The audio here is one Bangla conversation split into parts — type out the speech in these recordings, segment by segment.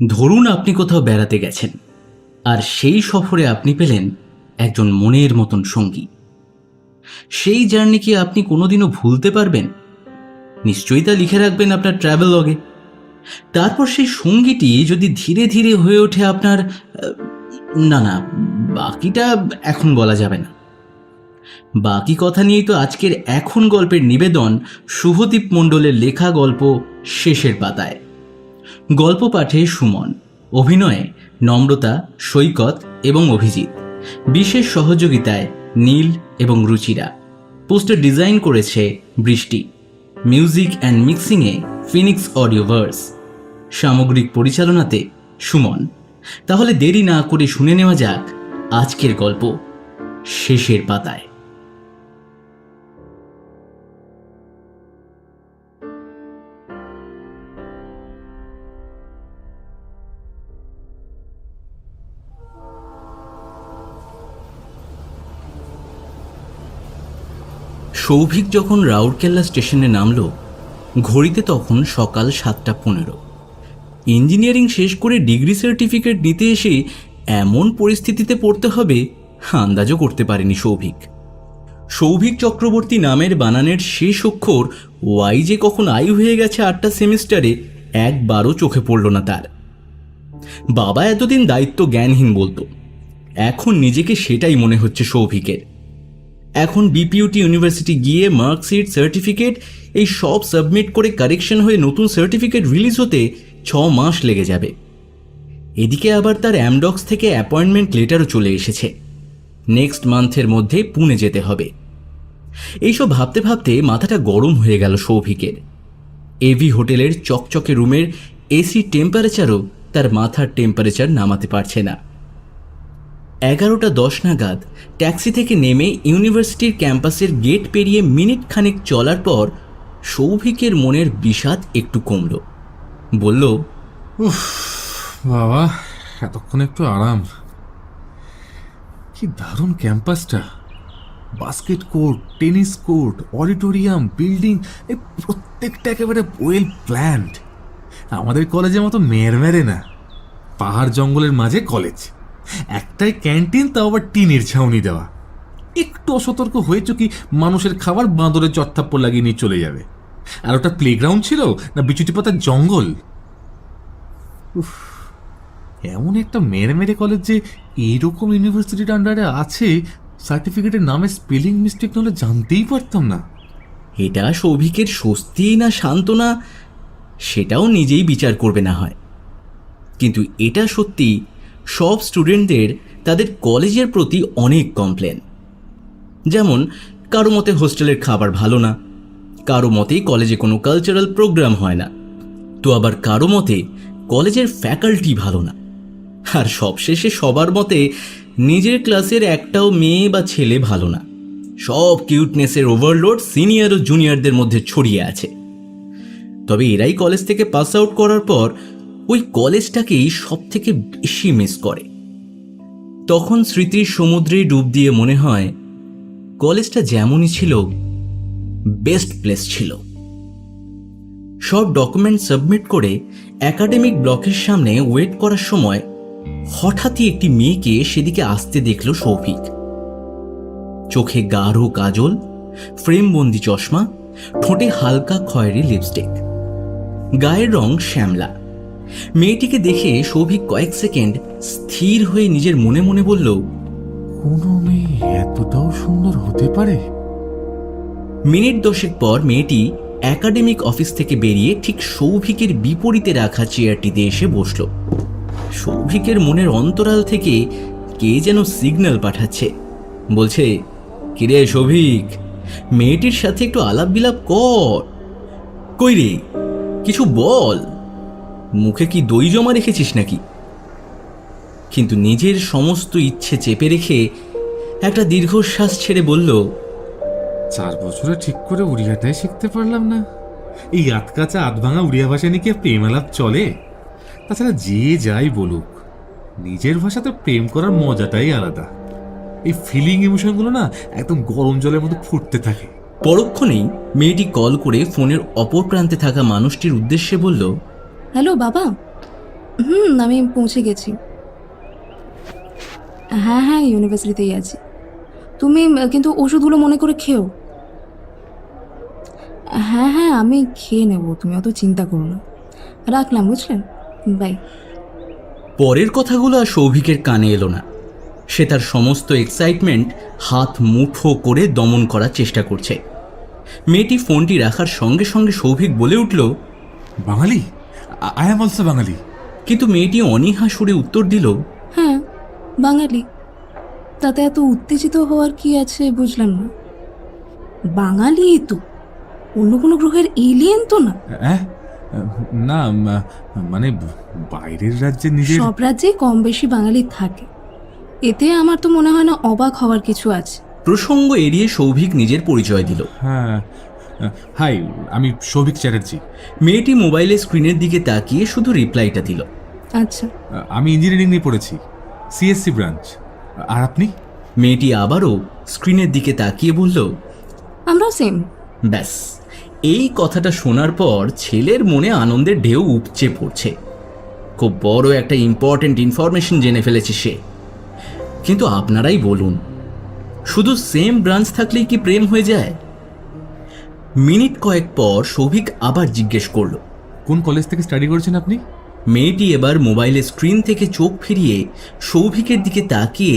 ধরুন আপনি কোথাও বেড়াতে গেছেন, আর সেই সফরে আপনি পেলেন একজন মনের মতন সঙ্গী। সেই জার্নি কি আপনি কোনোদিনও ভুলতে পারবেন? নিশ্চয়ই তা লিখে রাখবেন আপনার ট্রাভেল লগে। তারপর সেই সঙ্গীটি যদি ধীরে ধীরে হয়ে ওঠে আপনার না না, বাকিটা এখন বলা যাবে না। বাকি কথা নিয়েই তো আজকের এখন গল্পের নিবেদন শুভদীপ মণ্ডলের লেখা গল্প শেষের পাতায়। গল্প পাঠে সুমন, অভিনয়ে নম্রতা, সৈকত এবং অভিজিৎ, বিশেষ সহযোগিতায় নীল এবং রুচিরা। পোস্টার ডিজাইন করেছে বৃষ্টি, মিউজিক অ্যান্ড মিক্সিংয়ে ফিনিক্স অডিওভার্স, সামগ্রিক পরিচালনাতে সুমন। তাহলে দেরি না করে শুনে নেওয়া যাক আজকের গল্প শেষের পাতায়। সৌভিক যখন রাউরকেল্লা স্টেশনে নামল, ঘড়িতে তখন সকাল 7:15। ইঞ্জিনিয়ারিং শেষ করে ডিগ্রি সার্টিফিকেট নিতে এসে এমন পরিস্থিতিতে পড়তে হবে আন্দাজও করতে পারেনি সৌভিক। সৌভিক চক্রবর্তী নামের বানানের শেষ অক্ষর ওয়াই যে কখন আই হয়ে গেছে 8টা সেমিস্টারে একবারও চোখে পড়ল না তার। বাবা এতদিন দায়িত্ব জ্ঞানহীন বলতো, এখন নিজেকে সেটাই মনে হচ্ছে সৌভিকের। এখন বিপিউটি ইউনিভার্সিটি গিয়ে মার্কশিট, সার্টিফিকেট এই সব সাবমিট করে কারেকশন হয়ে নতুন সার্টিফিকেট রিলিজ হতে 6 মাস লেগে যাবে। এদিকে আবার তার অ্যামডক্স থেকে অ্যাপয়েন্টমেন্ট লেটারও চলে এসেছে, নেক্সট মান্থের মধ্যে পুনে যেতে হবে। এইসব ভাবতে ভাবতে মাথাটা গরম হয়ে গেল সৌভিকের। এভি হোটেলের চকচকে রুমের এসি টেম্পারেচারও তার মাথার টেম্পারেচার নামাতে পারছে না। 11:10 নাগাদ ট্যাক্সি থেকে নেমে ইউনিভার্সিটির ক্যাম্পাসের গেট পেরিয়ে মিনিট খানেক চলার পর সৌভিকের মনের বিষাদ একটু কমল। বলল, উফ বাবা, এতক্ষণ একটু আরাম। কি দারুণ ক্যাম্পাসটা! Basket court, tennis court, auditorium, building, এই প্রত্যেকটা একেবারে ওয়েল প্ল্যান্ড। আমাদের কলেজের মতো মেরমেরে না, পাহাড় জঙ্গলের মাঝে কলেজ। একটাই ক্যান্টিন, তাও আবার টিনের ছাউনি দেওয়া। একটু অসতর্ক হয়েছ কি মানুষের খাবার বাঁদরের চত্থাপ্পড় লাগিয়ে নিয়ে চলে যাবে। আর ওটা প্লেগ্রাউন্ড ছিল না বিচুটি পাতার জঙ্গল? উফ, এমন একটা মেরে কলেজ যে এইরকম ইউনিভার্সিটির আন্ডারে আছে, সার্টিফিকেটের নামে স্পেলিং মিস্টেক নাহলে জানতেই পারতাম না। এটা সৌভিকের স্বস্তি না সান্ত্বনা সেটাও নিজেই বিচার করবে না হয়। কিন্তু এটা সত্যি, সব স্টুডেন্টদের তাদের কলেজের প্রতি অনেক কমপ্লেন। যেমন কারো মতে হোস্টেলের খাবার ভালো না, কারো মতে কলেজে কোনো কালচারাল প্রোগ্রাম হয় না, তো আবার কারো মতে কলেজের ফ্যাকাল্টি ভালো না, আর সবশেষে সবার মতে নিজের ক্লাসের একটাও মেয়ে বা ছেলে ভালো না। সব কিউটনেসের ওভারলোড সিনিয়র ও জুনিয়রদের মধ্যে ছড়িয়ে আছে। তবে এরাই কলেজ থেকে পাস আউট করার পর ওই কলেজটাকেই সব থেকে বেশি মিস করে। তখন স্মৃতির সমুদ্রে ডুব দিয়ে মনে হয় কলেজটা যেমনই ছিল বেস্ট প্লেস ছিল। সব ডকুমেন্ট সাবমিট করে একাডেমিক ব্লকের সামনে ওয়েট করার সময় হঠাৎই একটি মেয়েকে সেদিকে আসতে দেখল সৌভিক। চোখে গাঢ় কাজল, ফ্রেমবন্দি চশমা, ঠোঁটে হালকা খয়েরি লিপস্টিক, গায়ের রং শ্যামলা। মেয়েটিকে দেখে সৌভিক কয়েক সেকেন্ড স্থির হয়ে নিজের মনে মনে বলল, কোনো মেয়ে এতটাও সুন্দর হতে পারে? মিনিট 10 পর মেয়েটি একাডেমিক অফিস থেকে বেরিয়ে ঠিক সৌভিকের বিপরীতে রাখা চেয়ারটিতে এসে বসল। সৌভিকের মনের অন্তরাল থেকে কে যেন সিগন্যাল পাঠাচ্ছে, বলছে, কিরে সৌভিক, মেয়েটির সাথে একটু আলাপ বিলাপ কর। কই রে, কিছু বল, মুখে কি দই জমা রেখেছিস নাকি? কিন্তু নিজের সমস্ত ইচ্ছে চেপে রেখে একটা দীর্ঘশ্বাস ছেড়ে বলল, 4 বছরে ঠিক করে উড়িয়াটাই শিখতে পারলাম না। এই আতকাচা আধভাঙা উড়িয়া ভাষা নিয়ে কি প্রেম আলাপ চলে? তাছাড়া যে যাই বলুক, নিজের ভাষাতে প্রেম করার মজাটাই আলাদা। এই ফিলিং ইমোশনগুলো না একদম গরম জলের মতো ফুটতে থাকে। পরক্ষণেই মেয়েটি কল করে ফোনের অপর প্রান্তে থাকা মানুষটির উদ্দেশ্যে বলল, হ্যালো বাবা। আমি পৌঁছে গেছি। হ্যাঁ হ্যাঁ, ইউনিভার্সিটিতেই আছি। তুমি কিন্তু ওষুধগুলো মনে করে খেও। হ্যাঁ হ্যাঁ, আমি খেয়ে নেব, তুমি অত চিন্তা করো না। রাখলাম, বুঝলেন? বাই। পরের কথাগুলো আর সৌভিকের কানে এলো না। সে তার সমস্ত এক্সাইটমেন্ট হাত মুঠো করে দমন করার চেষ্টা করছে। মেয়েটি ফোনটি রাখার সঙ্গে সঙ্গে সৌভিক বলে উঠল, বাঙালি, আই এম অলসো বাঙালি। কিন্তু মেয়েটি অনীহা সুরে উত্তর দিল, হ্যাঁ, বাঙালি। তাতে এত উত্তেজিত হওয়ার কি আছে বুঝলাম না। বাঙালি তো, অন্য কোনো গ্রহের এলিয়েন তো না। না, মানে বাইরের রাজ্যে নিজের। সব রাজ্যেই কম বেশি বাঙালি থাকে, এতে আমার তো মনে হয় না অবাক হওয়ার কিছু আছে। প্রসঙ্গ এড়িয়ে সৌভিক নিজের পরিচয় দিল। হ্যাঁ, হাই, আমি সৌভিক চ্যাটার্জি। মেয়েটি মোবাইলের স্ক্রিনের দিকে তাকিয়ে শুধু রিপ্লাইটা দিল। আচ্ছা, আমি ইঞ্জিনিয়ারিং নিয়ে পড়েছি, সিএসসি ব্রাঞ্চ। আর আপনি? মেয়েটি আবারও স্ক্রিনের দিকে তাকিয়ে বলল, আমরাও সেম। ব্যাস, এই কথাটা শোনার পর ছেলের মনে আনন্দের ঢেউ উপচে পড়ছে। খুব বড় একটা ইম্পর্ট্যান্ট ইনফরমেশন জেনে ফেলেছে সে। কিন্তু আপনারাই বলুন, শুধু সেম ব্রাঞ্চ থাকলেই কি প্রেম হয়ে যায়? মিনিট কয়েক পর সৌভিক আবার জিজ্ঞেস করল, কোন কলেজ থেকে স্টাডি করেছেন আপনি? মেয়েটি এবার মোবাইলের স্ক্রিন থেকে চোখ ফিরিয়ে সৌভিকের দিকে তাকিয়ে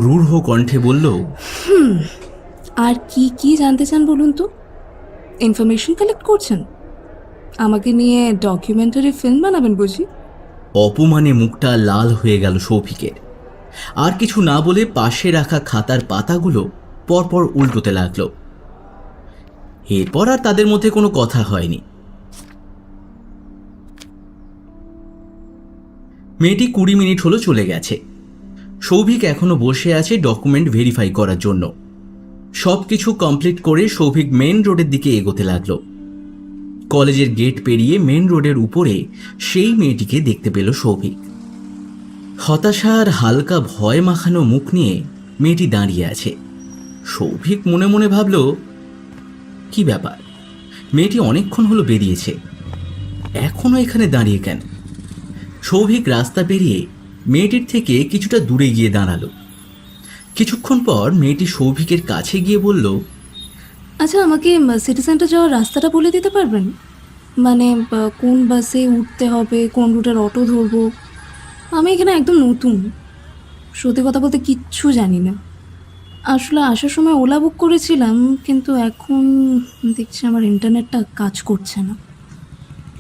রূঢ় কণ্ঠে বলল, আর কি কি জানতে চান বলুন তো? ইনফরমেশন কালেক্ট করছেন? আমাকে নিয়ে ডকুমেন্টারি ফিল্ম বানাবেন বুঝি? অপমানে মুখটা লাল হয়ে গেল সৌভিকের। আর কিছু না বলে পাশে রাখা খাতার পাতাগুলো পরপর উল্টোতে লাগল। এরপর আর তাদের মধ্যে কোনো কথা হয়নি। মেয়েটি 20 মিনিট হলো চলে গেছে। সৌভিক এখনো বসে আছে ডকুমেন্ট ভেরিফাই করার জন্য। সবকিছু কমপ্লিট করে সৌভিক মেন রোডের দিকে এগোতে লাগলো। কলেজের গেট পেরিয়ে মেন রোডের উপরে সেই মেয়েটিকে দেখতে পেল সৌভিক। হতাশা আর হালকা ভয় মাখানো মুখ নিয়ে মেয়েটি দাঁড়িয়ে আছে। সৌভিক মনে মনে ভাবল, কি ব্যাপার, মেয়েটি অনেকক্ষণ হলো বেরিয়েছে, এখনো এখানে দাঁড়িয়ে কেন? সৌভিক রাস্তা পেরিয়ে মেয়েটির থেকে কিছুটা দূরে গিয়ে দাঁড়ালো। কিছুক্ষণ পর মেয়েটি সৌভিকের কাছে গিয়ে বলল, আচ্ছা, আমাকে সিটি সেন্টার যাওয়ার রাস্তাটা বলে দিতে পারবেন? মানে কোন বাসে উঠতে হবে, কোন রুটের অটো ধরবো? আমি এখানে একদম নতুন, সত্যি কথা বলতে কিচ্ছু জানি না। আসলে আসার সময় ওলা বুক করেছিলাম, কিন্তু এখন দেখছি আমার ইন্টারনেটটা কাজ করছে না।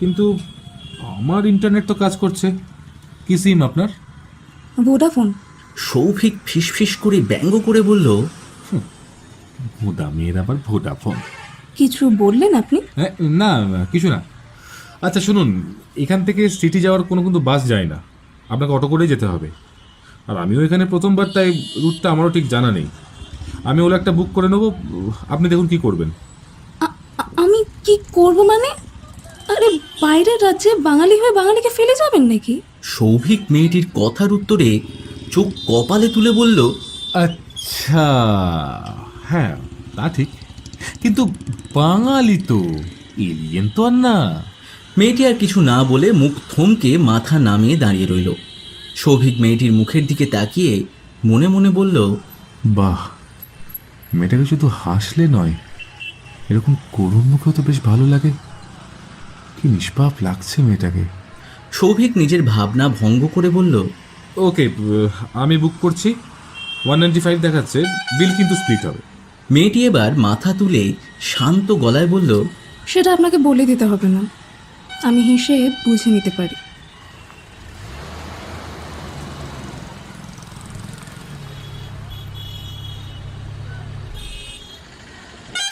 কিন্তু আমার ইন্টারনেট তো কাজ করছে। কি সিম আপনার? ভোডাফোন। সৌভিক ফিসফিস করে ব্যঙ্গ করে বলল, ভোডা মেয়ের আবার ভোডাফোন। কিছু বললেন আপনি? না, কিছু না। আচ্ছা শুনুন, এখান থেকে সিটি যাওয়ার কোনো কিন্তু বাস যায় না, আপনাকে অটো করেই যেতে হবে। আর আমিও এখানে প্রথমবার, তাই রুটটা আমারও ঠিক জানা নেই। আমি ওলা একটা বুক করে নেবো, আপনি দেখুন কি করবেন। আমি কি করব মানে? আরে বাইরের রাজ্যে বাঙালি হয়ে বাঙালিকে ফেলে যাবেন নাকি? সৌভিক মেয়েটির কথার উত্তরে চোখ কপালে তুলে বলল, আচ্ছা, হ্যাঁ তা ঠিক, কিন্তু বাঙালি তো, এলিয়েন তো আর না। মেয়েটি আর কিছু না বলে মুখ থমকে মাথা নামিয়ে দাঁড়িয়ে রইল। সৌভিক মেয়েটির মুখের দিকে তাকিয়ে মনে মনে বলল, বাহ, মেয়েটাকে শুধু হাসলে নয়, এরকম করুণ মুখেও তো বেশ ভালো লাগে। কি নিষ্পাপ লাগছে মেয়েটাকে। সৌভিক নিজের ভাবনা ভঙ্গ করে বলল, ওকে, আমি বুক করছি। 195 দেখাচ্ছে, বিল কিন্তু স্প্লিট হবে। মেয়েটি এবার মাথা তুলে শান্ত গলায় বলল, সেটা আপনাকে বলে দিতে হবে না, আমি হিসেব বুঝে নিতে পারি।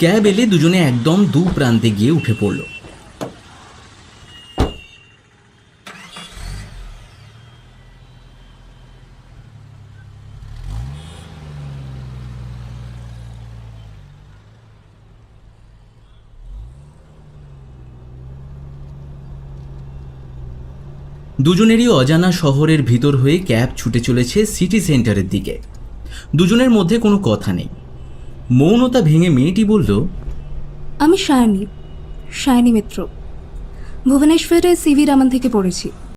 ক্যাব এলে দুজনে একদম দু প্রান্তে গিয়ে উঠে পড়ল। দুজনেরই অজানা শহরের ভিতর হয়ে ক্যাব ছুটে চলেছে সিটি সেন্টারের দিকে। দুজনের মধ্যে কোনো কথা নেই। মৌনতা ভেঙে মেয়েটি বলল, আমি সায়নী মিত্র, ভুবনেশ্বরে সিভি রামান থেকে পড়েছি।